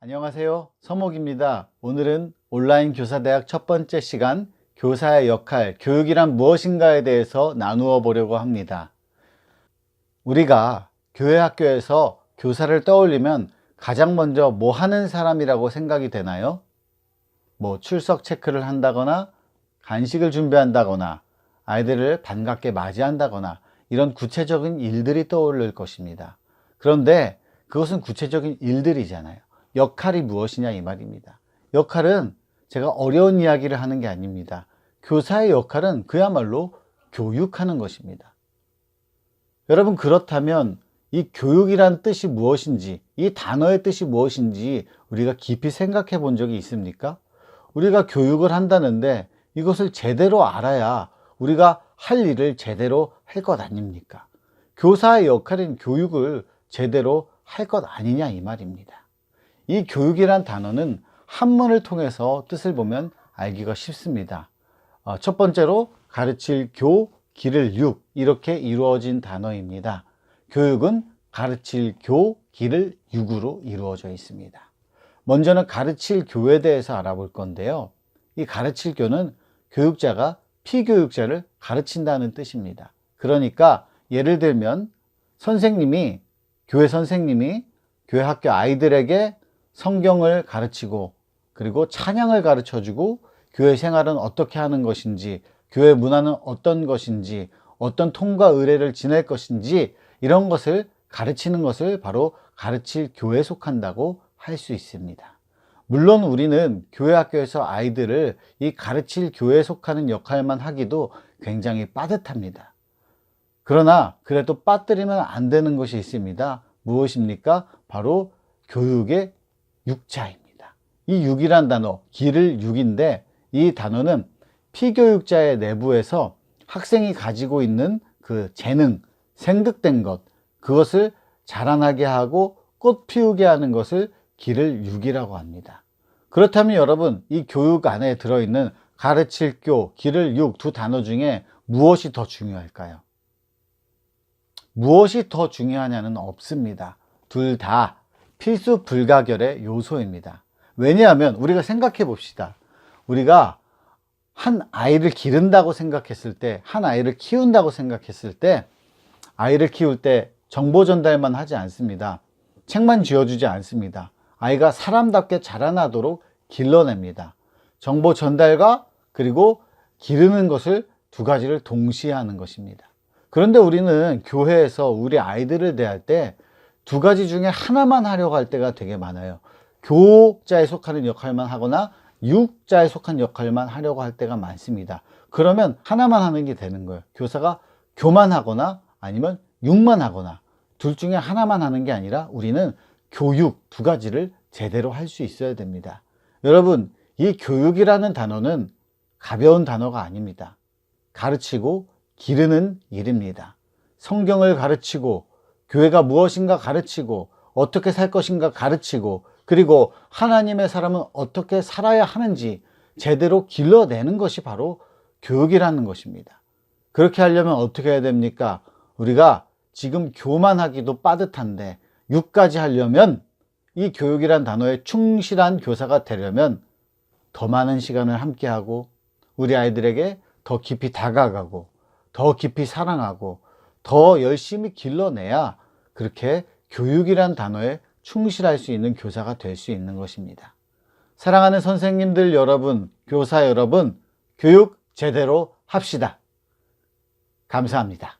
안녕하세요. 서목입니다. 오늘은 온라인 교사대학 첫 번째 시간 교사의 역할, 교육이란 무엇인가에 대해서 나누어 보려고 합니다. 우리가 교회 학교에서 교사를 떠올리면 가장 먼저 뭐 하는 사람이라고 생각이 되나요? 출석 체크를 한다거나 간식을 준비한다거나 아이들을 반갑게 맞이한다거나 이런 구체적인 일들이 떠오를 것입니다. 그런데 그것은 구체적인 일들이잖아요. 역할이 무엇이냐 이 말입니다. 역할은 제가 어려운 이야기를 하는 게 아닙니다. 교사의 역할은 그야말로 교육하는 것입니다. 여러분, 그렇다면 이 교육이란 뜻이 무엇인지, 이 단어의 뜻이 무엇인지 우리가 깊이 생각해 본 적이 있습니까? 우리가 교육을 한다는데 이것을 제대로 알아야 우리가 할 일을 제대로 할 것 아닙니까? 교사의 역할인 교육을 제대로 할 것 아니냐 이 말입니다. 이 교육이란 단어는 한문을 통해서 뜻을 보면 알기가 쉽습니다. 첫 번째로 가르칠 교, 기를 육, 이렇게 이루어진 단어입니다. 교육은 가르칠 교, 기를 육으로 이루어져 있습니다. 먼저는 가르칠 교에 대해서 알아볼 건데요. 이 가르칠 교는 교육자가 피교육자를 가르친다는 뜻입니다. 그러니까 예를 들면 교회 선생님이 교회 학교 아이들에게 성경을 가르치고 그리고 찬양을 가르쳐주고 교회 생활은 어떻게 하는 것인지, 교회 문화는 어떤 것인지, 어떤 통과 의례를 지낼 것인지 이런 것을 가르치는 것을 바로 가르칠 교회에 속한다고 할 수 있습니다. 물론 우리는 교회 학교에서 아이들을 이 가르칠 교회에 속하는 역할만 하기도 굉장히 빠듯합니다. 그러나 그래도 빠뜨리면 안 되는 것이 있습니다. 무엇입니까? 바로 교육의 육자입니다. 이 육이란 단어, 기를 육인데 이 단어는 피교육자의 내부에서 학생이 가지고 있는 그 재능, 생득된 것, 그것을 자라나게 하고 꽃 피우게 하는 것을 기를 육이라고 합니다. 그렇다면 여러분, 이 교육 안에 들어있는 가르칠 교, 기를 육 두 단어 중에 무엇이 더 중요할까요? 무엇이 더 중요하냐는 없습니다. 둘 다 필수 불가결의 요소입니다. 왜냐하면 우리가 생각해 봅시다. 우리가 한 아이를 기른다고 생각했을 때, 한 아이를 키운다고 생각했을 때, 아이를 키울 때 정보 전달만 하지 않습니다. 책만 쥐어주지 않습니다. 아이가 사람답게 자라나도록 길러냅니다. 정보 전달과 그리고 기르는 것을 두 가지를 동시에 하는 것입니다. 그런데 우리는 교회에서 우리 아이들을 대할 때 두 가지 중에 하나만 하려고 할 때가 되게 많아요. 교자에 속하는 역할만 하거나 육자에 속한 역할만 하려고 할 때가 많습니다. 그러면 하나만 하는 게 되는 거예요. 교사가 교만 하거나 아니면 육만 하거나 둘 중에 하나만 하는 게 아니라 우리는 교육 두 가지를 제대로 할 수 있어야 됩니다. 여러분, 이 교육이라는 단어는 가벼운 단어가 아닙니다. 가르치고 기르는 일입니다. 성경을 가르치고 교회가 무엇인가 가르치고 어떻게 살 것인가 가르치고 그리고 하나님의 사람은 어떻게 살아야 하는지 제대로 길러내는 것이 바로 교육이라는 것입니다. 그렇게 하려면 어떻게 해야 됩니까? 우리가 지금 교만 하기도 빠듯한데 육까지 하려면, 이 교육이란 단어에 충실한 교사가 되려면 더 많은 시간을 함께하고 우리 아이들에게 더 깊이 다가가고 더 깊이 사랑하고 더 열심히 길러내야 그렇게 교육이란 단어에 충실할 수 있는 교사가 될 수 있는 것입니다. 사랑하는 선생님들 여러분, 교사 여러분, 교육 제대로 합시다. 감사합니다.